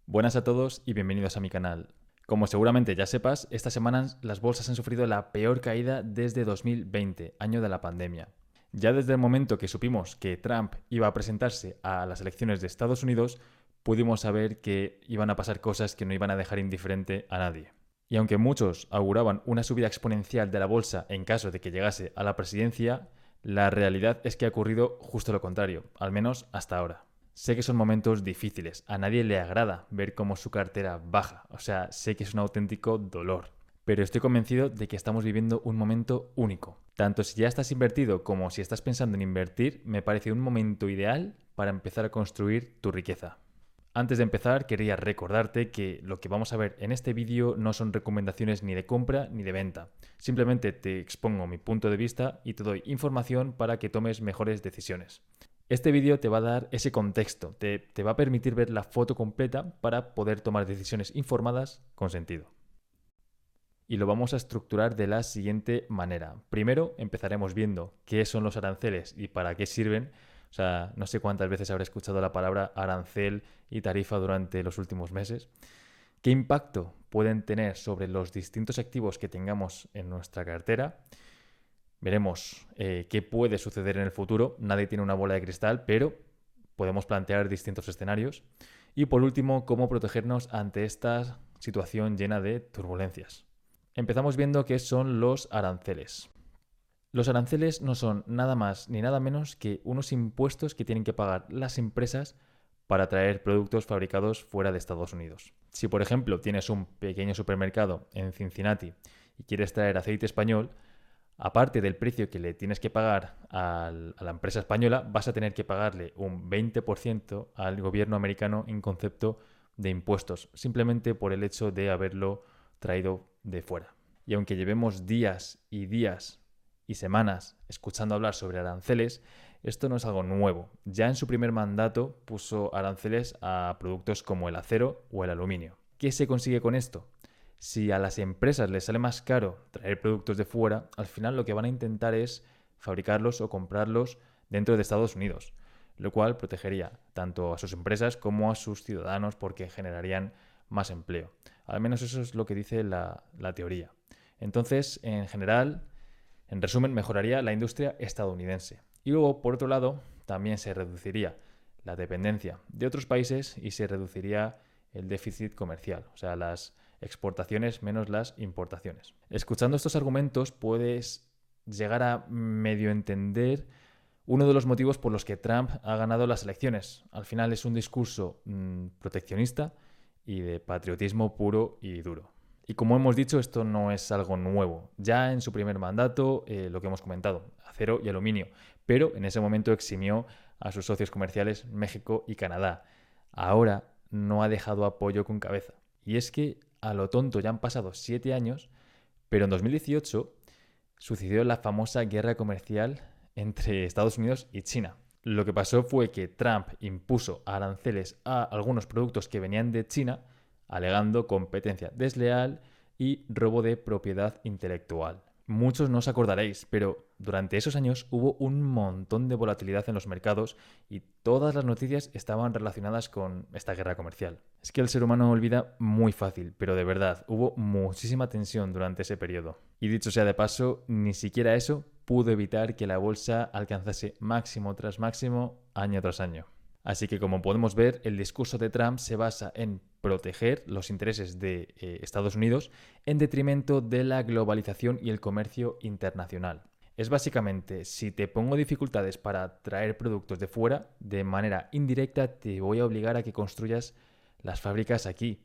Buenas a todos y bienvenidos a mi canal. Como seguramente ya sepas, esta semana las bolsas han sufrido la peor caída desde 2020, año de la pandemia. Ya desde el momento que supimos que Trump iba a presentarse a las elecciones de Estados Unidos, pudimos saber que iban a pasar cosas que no iban a dejar indiferente a nadie. Y aunque muchos auguraban una subida exponencial de la bolsa en caso de que llegase a la presidencia, la realidad es que ha ocurrido justo lo contrario, al menos hasta ahora. Sé que son momentos difíciles, a nadie le agrada ver cómo su cartera baja, o sea, sé que es un auténtico dolor. Pero estoy convencido de que estamos viviendo un momento único. Tanto si ya estás invertido como si estás pensando en invertir, me parece un momento ideal para empezar a construir tu riqueza. Antes de empezar, quería recordarte que lo que vamos a ver en este vídeo no son recomendaciones ni de compra ni de venta. Simplemente te expongo mi punto de vista y te doy información para que tomes mejores decisiones. Este vídeo te va a dar ese contexto, te va a permitir ver la foto completa para poder tomar decisiones informadas con sentido. Y lo vamos a estructurar de la siguiente manera. Primero empezaremos viendo qué son los aranceles y para qué sirven. O sea, no sé cuántas veces habré escuchado la palabra arancel y tarifa durante los últimos meses. ¿Qué impacto pueden tener sobre los distintos activos que tengamos en nuestra cartera? Veremos qué puede suceder en el futuro. Nadie tiene una bola de cristal, pero podemos plantear distintos escenarios. Y por último, cómo protegernos ante esta situación llena de turbulencias. Empezamos viendo qué son los aranceles. Los aranceles no son nada más ni nada menos que unos impuestos que tienen que pagar las empresas para traer productos fabricados fuera de Estados Unidos. Si por ejemplo tienes un pequeño supermercado en Cincinnati y quieres traer aceite español, aparte del precio que le tienes que pagar a la empresa española, vas a tener que pagarle un 20% al gobierno americano en concepto de impuestos, simplemente por el hecho de haberlo traído de fuera. Y aunque llevemos días y días y semanas escuchando hablar sobre aranceles, esto no es algo nuevo. Ya en su primer mandato puso aranceles a productos como el acero o el aluminio. ¿Qué se consigue con esto? Si a las empresas les sale más caro traer productos de fuera, al final lo que van a intentar es fabricarlos o comprarlos dentro de Estados Unidos, lo cual protegería tanto a sus empresas como a sus ciudadanos porque generarían más empleo. Al menos eso es lo que dice la teoría. Entonces, en general, en resumen, mejoraría la industria estadounidense. Y luego, por otro lado, también se reduciría la dependencia de otros países y se reduciría el déficit comercial, o sea, las exportaciones menos las importaciones. Escuchando estos argumentos puedes llegar a medio entender uno de los motivos por los que Trump ha ganado las elecciones. Al final es un discurso proteccionista y de patriotismo puro y duro. Y como hemos dicho, esto no es algo nuevo. Ya en su primer mandato, lo que hemos comentado, acero y aluminio, pero en ese momento eximió a sus socios comerciales México y Canadá. Ahora no ha dejado apoyo con cabeza. Y es que a lo tonto ya han pasado 7 años, pero en 2018 sucedió la famosa guerra comercial entre Estados Unidos y China. Lo que pasó fue que Trump impuso aranceles a algunos productos que venían de China, alegando competencia desleal y robo de propiedad intelectual. Muchos no os acordaréis, pero durante esos años hubo un montón de volatilidad en los mercados y todas las noticias estaban relacionadas con esta guerra comercial. Es que el ser humano olvida muy fácil, pero de verdad, hubo muchísima tensión durante ese periodo. Y dicho sea de paso, ni siquiera eso pudo evitar que la bolsa alcanzase máximo tras máximo, año tras año. Así que como podemos ver, el discurso de Trump se basa en proteger los intereses de Estados Unidos en detrimento de la globalización y el comercio internacional. Es básicamente, si te pongo dificultades para traer productos de fuera, de manera indirecta te voy a obligar a que construyas las fábricas aquí.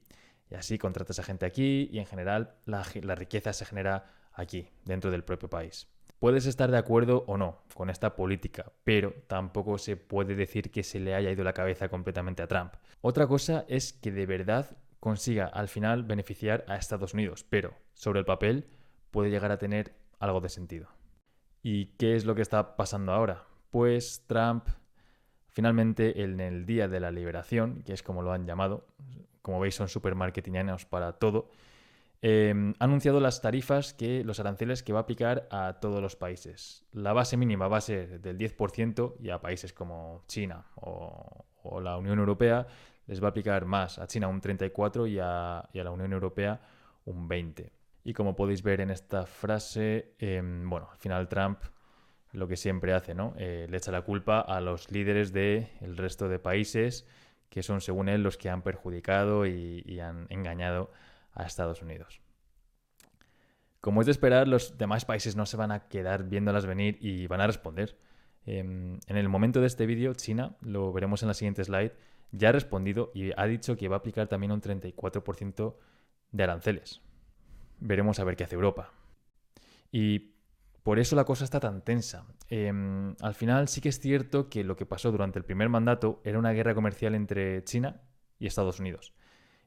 Y así contratas a gente aquí y en general la riqueza se genera aquí, dentro del propio país. Puedes estar de acuerdo o no con esta política, pero tampoco se puede decir que se le haya ido la cabeza completamente a Trump. Otra cosa es que de verdad consiga al final beneficiar a Estados Unidos, pero sobre el papel puede llegar a tener algo de sentido. ¿Y qué es lo que está pasando ahora? Pues Trump finalmente en el Día de la Liberación, que es como lo han llamado, como veis son súper marketingianos para todo, ha anunciado las tarifas, los aranceles que va a aplicar a todos los países. La base mínima va a ser del 10% y a países como China o la Unión Europea les va a aplicar más, a China un 34% y a la Unión Europea un 20%. Y como podéis ver en esta frase, al final Trump lo que siempre hace, ¿no? Le echa la culpa a los líderes del resto de países que son, según él, los que han perjudicado y han engañado a Estados Unidos. Como es de esperar, los demás países no se van a quedar viéndolas venir y van a responder. En el momento de este vídeo, China, lo veremos en la siguiente slide, ya ha respondido y ha dicho que va a aplicar también un 34% de aranceles. Veremos a ver qué hace Europa. Y por eso la cosa está tan tensa. Al final sí que es cierto que lo que pasó durante el primer mandato era una guerra comercial entre China y Estados Unidos.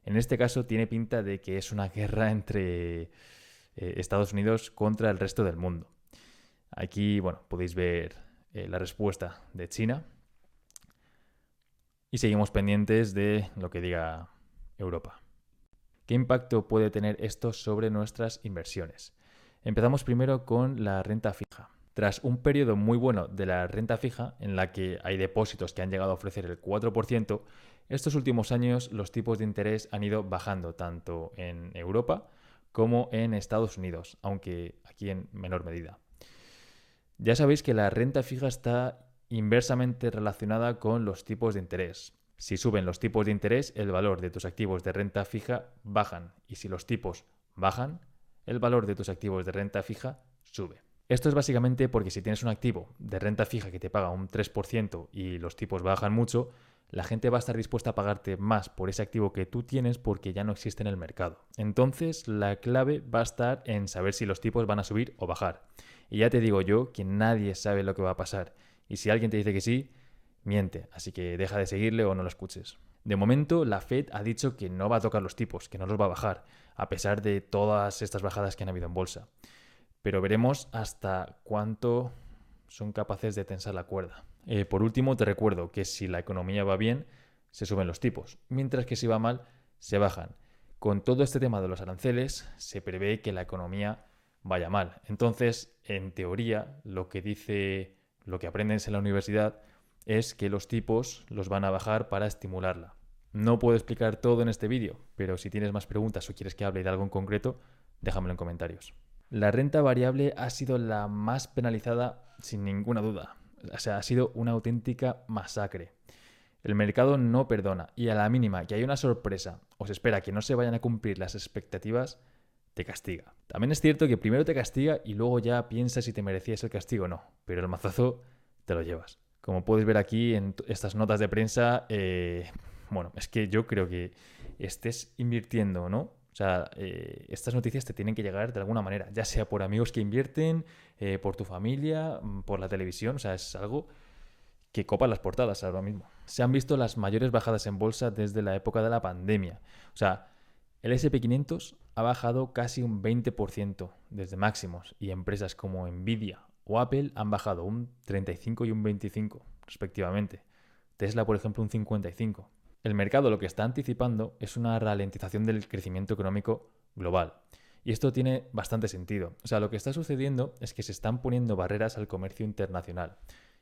En este caso tiene pinta de que es una guerra entre Estados Unidos contra el resto del mundo. Aquí, podéis ver la respuesta de China y seguimos pendientes de lo que diga Europa. ¿Qué impacto puede tener esto sobre nuestras inversiones? Empezamos primero con la renta fija. Tras un periodo muy bueno de la renta fija, en la que hay depósitos que han llegado a ofrecer el 4%, estos últimos años los tipos de interés han ido bajando tanto en Europa como en Estados Unidos, aunque aquí en menor medida. Ya sabéis que la renta fija está inversamente relacionada con los tipos de interés. Si suben los tipos de interés, el valor de tus activos de renta fija bajan, y si los tipos bajan, el valor de tus activos de renta fija sube. Esto es básicamente porque si tienes un activo de renta fija que te paga un 3% y los tipos bajan mucho, la gente va a estar dispuesta a pagarte más por ese activo que tú tienes porque ya no existe en el mercado. Entonces, la clave va a estar en saber si los tipos van a subir o bajar. Y ya te digo yo que nadie sabe lo que va a pasar. Y si alguien te dice que sí, miente. Así que deja de seguirle o no lo escuches. De momento, la Fed ha dicho que no va a tocar los tipos, que no los va a bajar, a pesar de todas estas bajadas que han habido en bolsa. Pero veremos hasta cuánto son capaces de tensar la cuerda. Por último, te recuerdo que si la economía va bien, se suben los tipos, mientras que si va mal, se bajan. Con todo este tema de los aranceles, se prevé que la economía vaya mal. Entonces, en teoría, lo que aprendes en la universidad es que los tipos los van a bajar para estimularla. No puedo explicar todo en este vídeo, pero si tienes más preguntas o quieres que hable de algo en concreto, déjamelo en comentarios. La renta variable ha sido la más penalizada sin ninguna duda. O sea, ha sido una auténtica masacre. El mercado no perdona y a la mínima que hay una sorpresa o se espera que no se vayan a cumplir las expectativas, te castiga. También es cierto que primero te castiga y luego ya piensas si te merecías el castigo o no, pero el mazazo te lo llevas. Como puedes ver aquí en estas notas de prensa, es que yo creo que estés invirtiendo, ¿no? O sea, estas noticias te tienen que llegar de alguna manera, ya sea por amigos que invierten, por tu familia, por la televisión. O sea, es algo que copa las portadas ahora mismo. Se han visto las mayores bajadas en bolsa desde la época de la pandemia. O sea, el S&P 500 ha bajado casi un 20% desde máximos y empresas como Nvidia o Apple han bajado un 35 y un 25 respectivamente. Tesla, por ejemplo, un 55. El mercado lo que está anticipando es una ralentización del crecimiento económico global. Y esto tiene bastante sentido. O sea, lo que está sucediendo es que se están poniendo barreras al comercio internacional.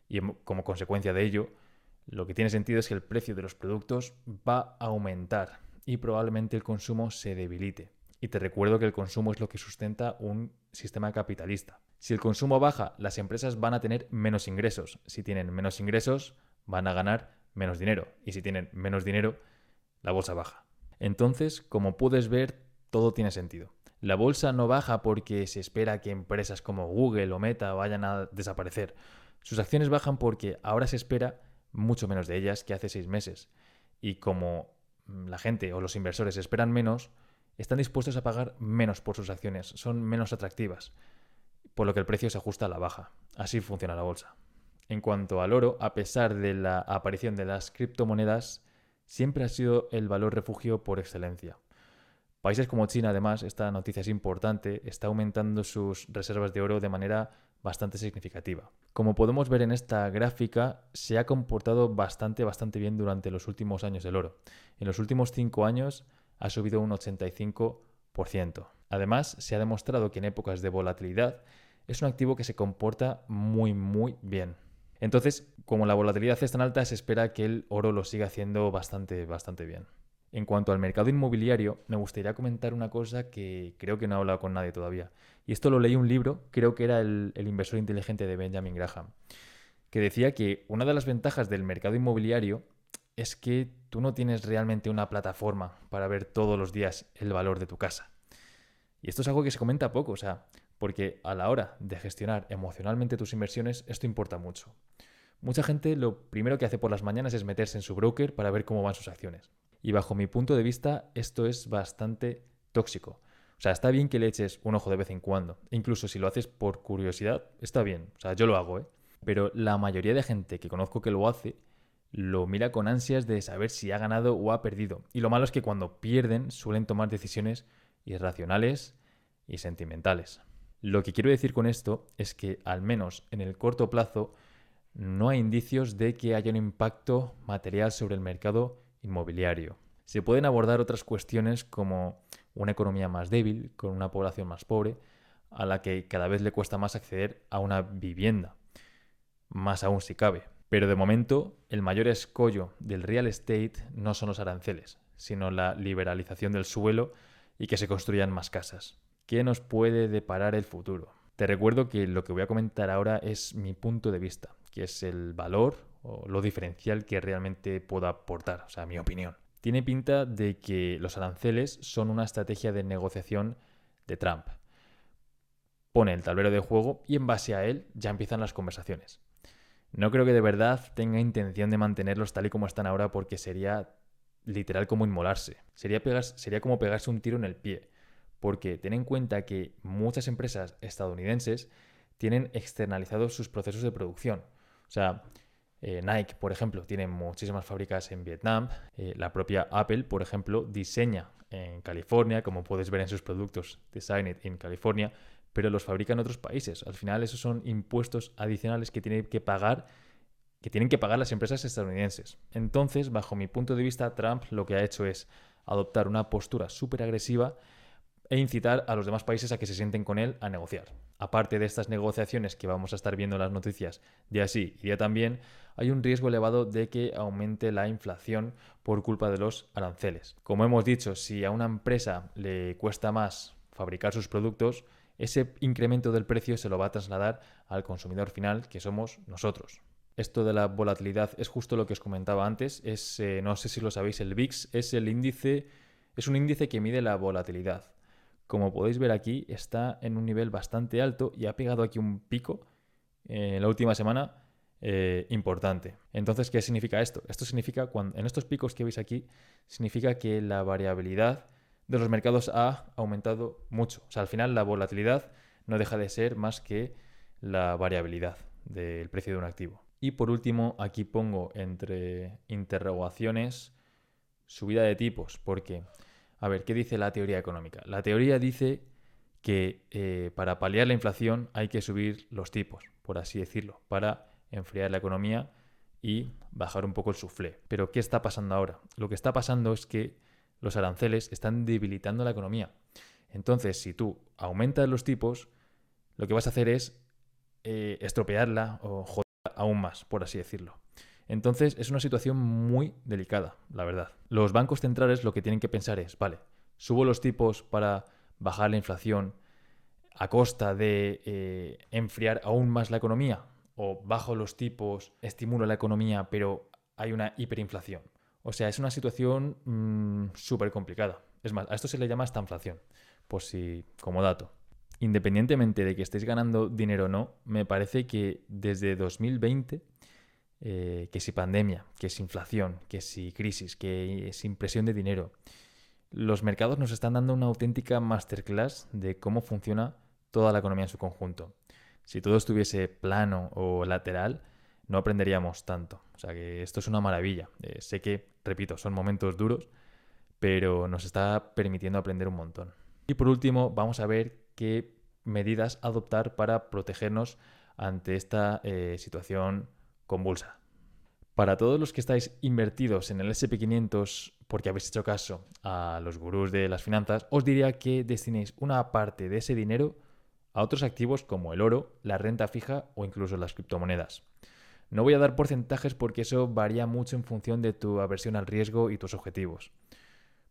Y como consecuencia de ello, lo que tiene sentido es que el precio de los productos va a aumentar y probablemente el consumo se debilite. Y te recuerdo que el consumo es lo que sustenta un sistema capitalista. Si el consumo baja, las empresas van a tener menos ingresos. Si tienen menos ingresos, van a ganar menos dinero. Y si tienen menos dinero, la bolsa baja. Entonces, como puedes ver, todo tiene sentido. La bolsa no baja porque se espera que empresas como Google o Meta vayan a desaparecer. Sus acciones bajan porque ahora se espera mucho menos de ellas que hace 6 meses. Y como la gente o los inversores esperan menos, están dispuestos a pagar menos por sus acciones. Son menos atractivas, por lo que el precio se ajusta a la baja. Así funciona la bolsa. En cuanto al oro, a pesar de la aparición de las criptomonedas, siempre ha sido el valor refugio por excelencia. Países como China, además, esta noticia es importante, está aumentando sus reservas de oro de manera bastante significativa. Como podemos ver en esta gráfica, se ha comportado bastante bien durante los últimos años el oro. En los últimos 5 años ha subido un 85%. Además, se ha demostrado que en épocas de volatilidad es un activo que se comporta muy bien. Entonces, como la volatilidad es tan alta, se espera que el oro lo siga haciendo bastante, bastante bien. En cuanto al mercado inmobiliario, me gustaría comentar una cosa que creo que no he hablado con nadie todavía. Y esto lo leí en un libro, creo que era el inversor inteligente de Benjamin Graham, que decía que una de las ventajas del mercado inmobiliario es que tú no tienes realmente una plataforma para ver todos los días el valor de tu casa. Y esto es algo que se comenta poco, o sea, porque a la hora de gestionar emocionalmente tus inversiones, esto importa mucho. Mucha gente lo primero que hace por las mañanas es meterse en su broker para ver cómo van sus acciones. Y bajo mi punto de vista, esto es bastante tóxico. O sea, está bien que le eches un ojo de vez en cuando. Incluso si lo haces por curiosidad, está bien. O sea, yo lo hago, ¿eh? Pero la mayoría de gente que conozco que lo hace, lo mira con ansias de saber si ha ganado o ha perdido. Y lo malo es que cuando pierden suelen tomar decisiones irracionales y sentimentales. Lo que quiero decir con esto es que, al menos en el corto plazo, no hay indicios de que haya un impacto material sobre el mercado inmobiliario. Se pueden abordar otras cuestiones como una economía más débil, con una población más pobre, a la que cada vez le cuesta más acceder a una vivienda, más aún si cabe. Pero de momento, el mayor escollo del real estate no son los aranceles, sino la liberalización del suelo y que se construyan más casas. ¿Qué nos puede deparar el futuro? Te recuerdo que lo que voy a comentar ahora es mi punto de vista, que es el valor o lo diferencial que realmente puedo aportar, o sea, mi opinión. Tiene pinta de que los aranceles son una estrategia de negociación de Trump. Pone el tablero de juego y en base a él ya empiezan las conversaciones. No creo que de verdad tenga intención de mantenerlos tal y como están ahora porque sería literal como inmolarse. Sería como pegarse un tiro en el pie. Porque ten en cuenta que muchas empresas estadounidenses tienen externalizados sus procesos de producción. O sea, Nike, por ejemplo, tiene muchísimas fábricas en Vietnam. La propia Apple, por ejemplo, diseña en California, como puedes ver en sus productos Designed in California, pero los fabrica en otros países. Al final, esos son impuestos adicionales que tienen que pagar las empresas estadounidenses. Entonces, bajo mi punto de vista, Trump lo que ha hecho es adoptar una postura súper agresiva e incitar a los demás países a que se sienten con él a negociar. Aparte de estas negociaciones que vamos a estar viendo en las noticias día sí y día también, hay un riesgo elevado de que aumente la inflación por culpa de los aranceles. Como hemos dicho, si a una empresa le cuesta más fabricar sus productos, ese incremento del precio se lo va a trasladar al consumidor final, que somos nosotros. Esto de la volatilidad es justo lo que os comentaba antes. No sé si lo sabéis, el VIX es un índice que mide la volatilidad. Como podéis ver aquí, está en un nivel bastante alto y ha pegado aquí un pico en la última semana importante. Entonces, ¿qué significa esto? Esto significa, en estos picos que veis aquí, significa que la variabilidad de los mercados ha aumentado mucho. O sea, al final la volatilidad no deja de ser más que la variabilidad del precio de un activo. Y por último, aquí pongo entre interrogaciones subida de tipos, porque, a ver, ¿qué dice la teoría económica? La teoría dice que para paliar la inflación hay que subir los tipos, por así decirlo, para enfriar la economía y bajar un poco el suflé. Pero ¿qué está pasando ahora? Lo que está pasando es que los aranceles están debilitando la economía. Entonces, si tú aumentas los tipos, lo que vas a hacer es estropearla o joderla aún más, por así decirlo. Entonces es una situación muy delicada, la verdad. Los bancos centrales lo que tienen que pensar es, vale, subo los tipos para bajar la inflación a costa de enfriar aún más la economía, o bajo los tipos, estimulo la economía, pero hay una hiperinflación. O sea, es una situación súper complicada. Es más, a esto se le llama estanflación, por si, como dato. Independientemente de que estéis ganando dinero o no, me parece que desde 2020, que si pandemia, que si inflación, que si crisis, que si impresión de dinero, los mercados nos están dando una auténtica masterclass de cómo funciona toda la economía en su conjunto. Si todo estuviese plano o lateral, no aprenderíamos tanto. O sea que esto es una maravilla. Sé que, repito, son momentos duros, pero nos está permitiendo aprender un montón. Y por último, vamos a ver qué medidas adoptar para protegernos ante esta situación convulsa. Para todos los que estáis invertidos en el SP500 porque habéis hecho caso a los gurús de las finanzas, os diría que destinéis una parte de ese dinero a otros activos como el oro, la renta fija o incluso las criptomonedas. No voy a dar porcentajes porque eso varía mucho en función de tu aversión al riesgo y tus objetivos.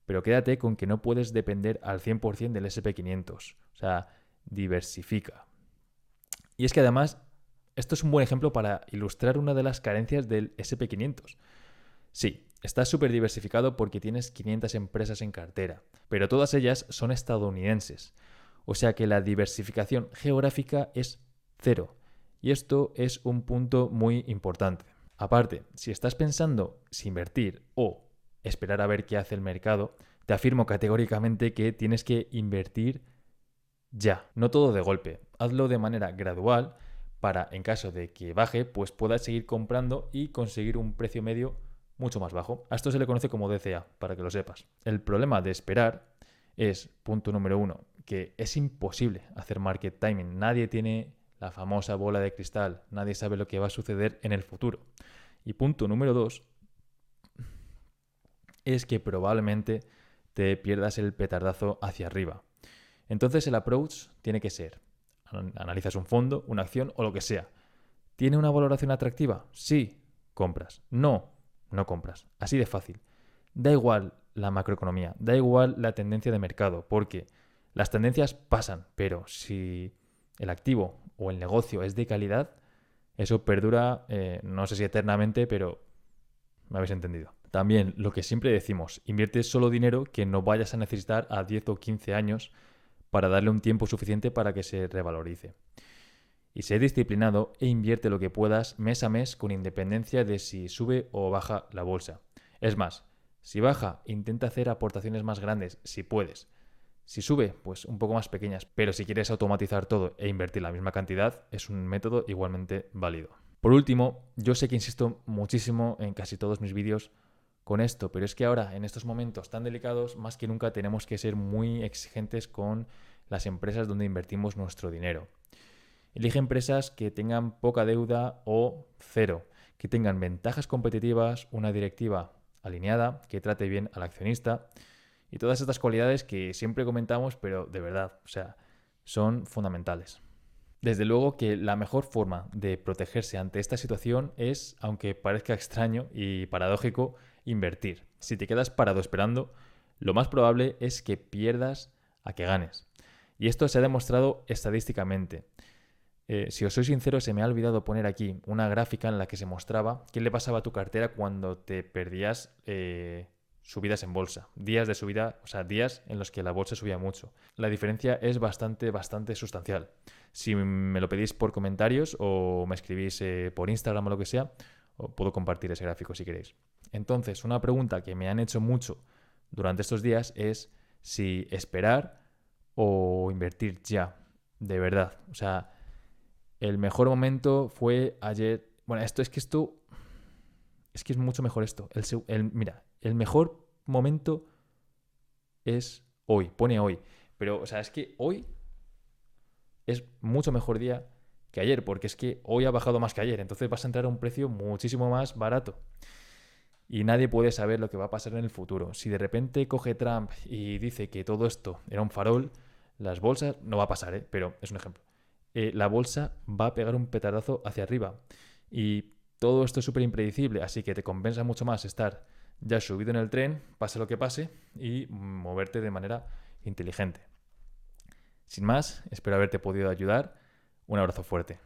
Pero quédate con que no puedes depender al 100% del SP500. O sea, diversifica. Y es que además, esto es un buen ejemplo para ilustrar una de las carencias del SP500. Sí, estás súper diversificado porque tienes 500 empresas en cartera, pero todas ellas son estadounidenses. O sea que la diversificación geográfica es cero. Y esto es un punto muy importante. Aparte, si estás pensando si invertir o esperar a ver qué hace el mercado, te afirmo categóricamente que tienes que invertir ya, no todo de golpe. Hazlo de manera gradual para, en caso de que baje, pues puedas seguir comprando y conseguir un precio medio mucho más bajo. A esto se le conoce como DCA, para que lo sepas. El problema de esperar es, punto número uno, que es imposible hacer market timing. Nadie tiene la famosa bola de cristal, nadie sabe lo que va a suceder en el futuro. Y punto número dos es que probablemente te pierdas el petardazo hacia arriba. Entonces el approach tiene que ser, analizas un fondo, una acción o lo que sea. ¿Tiene una valoración atractiva? Sí, compras. No, no compras. Así de fácil. Da igual la macroeconomía, da igual la tendencia de mercado, porque las tendencias pasan, pero si el activo o el negocio es de calidad, eso perdura, no sé si eternamente, pero me habéis entendido. También lo que siempre decimos, invierte solo dinero que no vayas a necesitar a 10 o 15 años para darle un tiempo suficiente para que se revalorice. Y sé disciplinado e invierte lo que puedas mes a mes con independencia de si sube o baja la bolsa. Es más, si baja, intenta hacer aportaciones más grandes si puedes. Si sube, pues un poco más pequeñas, pero si quieres automatizar todo e invertir la misma cantidad, es un método igualmente válido. Por último, yo sé que insisto muchísimo en casi todos mis vídeos con esto, pero es que ahora, en estos momentos tan delicados, más que nunca tenemos que ser muy exigentes con las empresas donde invertimos nuestro dinero. Elige empresas que tengan poca deuda o cero, que tengan ventajas competitivas, una directiva alineada, que trate bien al accionista y todas estas cualidades que siempre comentamos, pero de verdad, o sea, son fundamentales. Desde luego que la mejor forma de protegerse ante esta situación es, aunque parezca extraño y paradójico, invertir. Si te quedas parado esperando, lo más probable es que pierdas a que ganes. Y esto se ha demostrado estadísticamente. Si os soy sincero, se me ha olvidado poner aquí una gráfica en la que se mostraba qué le pasaba a tu cartera cuando te perdías subidas en bolsa. Días de subida, o sea, días en los que la bolsa subía mucho. La diferencia es bastante sustancial. Si me lo pedís por comentarios o me escribís por Instagram o lo que sea, os puedo compartir ese gráfico si queréis. Entonces, una pregunta que me han hecho mucho durante estos días es si esperar o invertir ya, de verdad. O sea, el mejor momento fue ayer. Bueno, esto es que es mucho mejor esto. Mira, el mejor momento es hoy, pone hoy. Pero, o sea, es que hoy es mucho mejor día que ayer, porque es que hoy ha bajado más que ayer. Entonces vas a entrar a un precio muchísimo más barato. Y nadie puede saber lo que va a pasar en el futuro. Si de repente coge Trump y dice que todo esto era un farol, las bolsas, no va a pasar, pero es un ejemplo. La bolsa va a pegar un petardazo hacia arriba. Y todo esto es súper impredecible, así que te compensa mucho más estar ya subido en el tren, pase lo que pase, y moverte de manera inteligente. Sin más, espero haberte podido ayudar. Un abrazo fuerte.